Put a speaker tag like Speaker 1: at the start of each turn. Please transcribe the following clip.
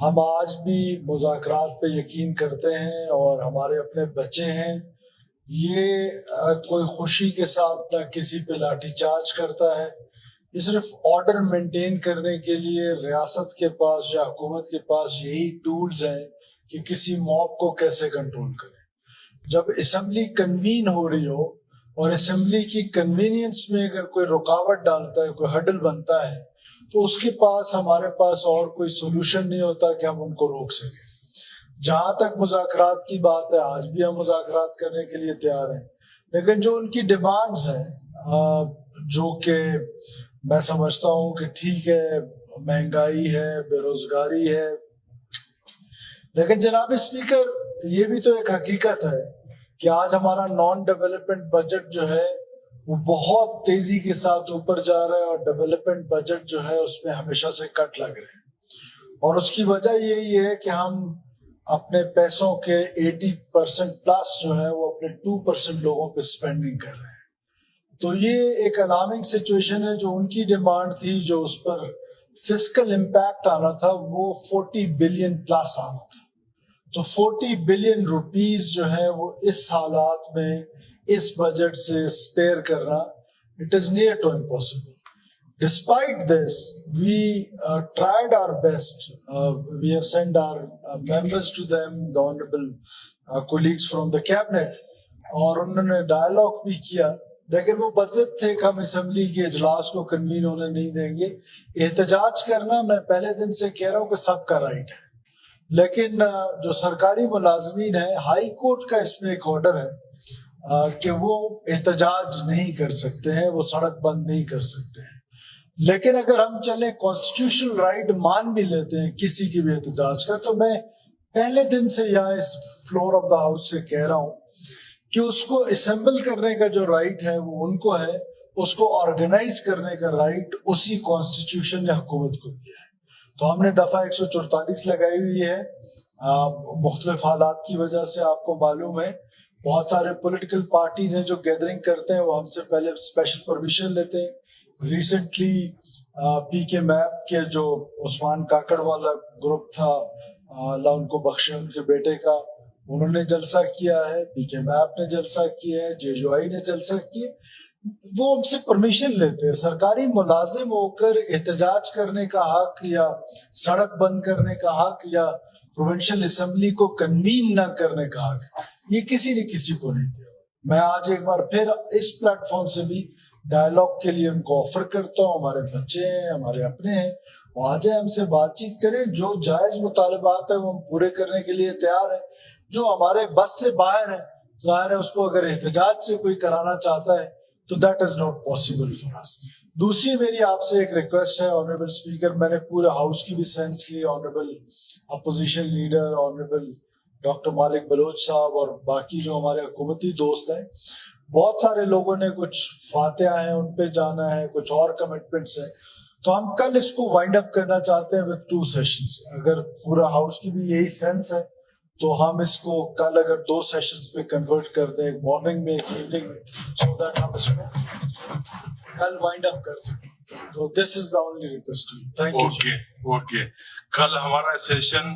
Speaker 1: ہم آج بھی مذاکرات پہ یقین کرتے ہیں اور ہمارے اپنے بچے ہیں. یہ کوئی خوشی کے ساتھ نہ کسی پہ لاٹھی چارج کرتا ہے. یہ صرف آرڈر مینٹین کرنے کے لیے ریاست کے پاس یا حکومت کے پاس یہی ٹولز ہیں کہ کسی موب کو کیسے کنٹرول کریں. جب اسمبلی کنوین ہو رہی ہو اور اسمبلی کی کنوینئنس میں اگر کوئی رکاوٹ ڈالتا ہے، کوئی ہڈل بنتا ہے، تو اس کے پاس ہمارے پاس اور کوئی سولوشن نہیں ہوتا کہ ہم ان کو روک سکیں. جہاں تک مذاکرات کی بات ہے، آج بھی ہم مذاکرات کرنے کے لیے تیار ہیں، لیکن جو ان کی ڈیمانڈز ہیں جو کہ میں سمجھتا ہوں کہ ٹھیک ہے، مہنگائی ہے، بے روزگاری ہے، لیکن جناب اسپیکر یہ بھی تو ایک حقیقت ہے کہ آج ہمارا نان ڈیولپمنٹ بجٹ جو ہے وہ بہت تیزی کے ساتھ اوپر جا رہا ہے، اور ڈیولپمنٹ بجٹ جو ہے اس میں ہمیشہ سے کٹ لگ رہے ہیں. اور اس کی وجہ یہی ہے کہ ہم اپنے پیسوں کے 80% پلس جو ہے وہ اپنے 2% لوگوں پہ اسپینڈنگ کر رہے ہیں. تو یہ ایک الارمنگ سچویشن ہے. جو ان کی ڈیمانڈ تھی، جو اس پر فسکل امپیکٹ آنا تھا، وہ 40 بلین پلس آنا تھا. تو 40 بلین روپیز جو ہے وہ اس حالات میں اس بجٹ سے اسپیئر کرنا it is near to impossible. Despite this, we tried our best. We have sent our members to them, the honorable colleagues from the cabinet, اور انہوں نے ڈائلاگ بھی کیا، لیکن وہ بضد تھے کہ ہم اسمبلی کے اجلاس کو کنوین ہونے نہیں دیں گے. احتجاج کرنا میں پہلے دن سے کہہ رہا ہوں کہ سب کا رائٹ ہے، لیکن جو سرکاری ملازمین ہیں، ہائی کورٹ کا اس میں ایک آرڈر ہے کہ وہ احتجاج نہیں کر سکتے ہیں، وہ سڑک بند نہیں کر سکتے ہیں. لیکن اگر ہم چلیں کانسٹیٹیوشنل رائٹ مان بھی لیتے ہیں کسی کی بھی احتجاج کا، تو میں پہلے دن سے یہاں اس فلور آف دا ہاؤس سے کہہ رہا ہوں کہ اس کو اسمبل کرنے کا جو رائٹ ہے وہ ان کو ہے، اس کو آرگنائز کرنے کا رائٹ اسی کانسٹیٹیوشن نے حکومت کو دیا ہے. تو ہم نے دفعہ 144 لگائی ہوئی ہے. مختلف حالات کی وجہ سے آپ کو معلوم ہے بہت سارے پولیٹیکل پارٹیز ہیں جو گیدرنگ کرتے ہیں، وہ ہم سے پہلے اسپیشل پرمیشن لیتے ہیں. ریسنٹلی پی کے میپ کے جو عثمان کاکڑ والا گروپ تھا، اللہ ان کو بخشے، ان کے بیٹے کا، انہوں نے جلسہ کیا ہے، پی کے میپ نے جلسہ کیا ہے، جے جو آئی نے جلسہ کیا. وہ ہم سے پرمیشن لیتے ہیں. سرکاری ملازم ہو کر احتجاج کرنے کا حق یا سڑک بند کرنے کا حق یا پروونشل اسمبلی کو کنوین نہ کرنے کا حق یہ کسی نے کسی کو نہیں دیا. میں آج ایک بار پھر اس پلیٹ فارم سے بھی ڈائلاگ کے لیے ان کو آفر کرتا ہوں. ہمارے بچے ہیں، ہمارے اپنے ہیں، وہ آ جائیں، ہم سے بات چیت کریں. جو جائز مطالبات ہیں وہ ہم پورے کرنے کے لیے تیار ہیں. جو ہمارے بس سے باہر ہیں، ظاہر ہے اس کو اگر احتجاج سے کوئی کرانا چاہتا ہے تو that is not possible for us. دوسری میری آپ سے ایک ریکویسٹ ہے آنریبل اسپیکر، میں نے پورے ہاؤس کی بھی سینس کی، honourable opposition leader, honourable doctor Malik Baloch sahib اور باقی جو ہمارے حکومتی دوست ہیں، بہت سارے لوگوں نے کچھ فاتحہ ہیں، ان پہ جانا ہے، کچھ اور کمٹمنٹس ہیں. تو ہم کل اس کو وائنڈ اپ کرنا چاہتے ہیں وتھ 2 سیشنز. اگر پورا ہاؤس کی بھی یہی سینس ہے تو ہم اس کو کل اگر 2 سیشنز پہ کنورٹ کر دیں، ایک مارننگ میں، ایک ایوننگ میں، سو دیٹ ہم اس کو کل وائنڈ اپ کر سکیں. تو this is the only request. Thank you.
Speaker 2: Okay کل ہمارا سیشن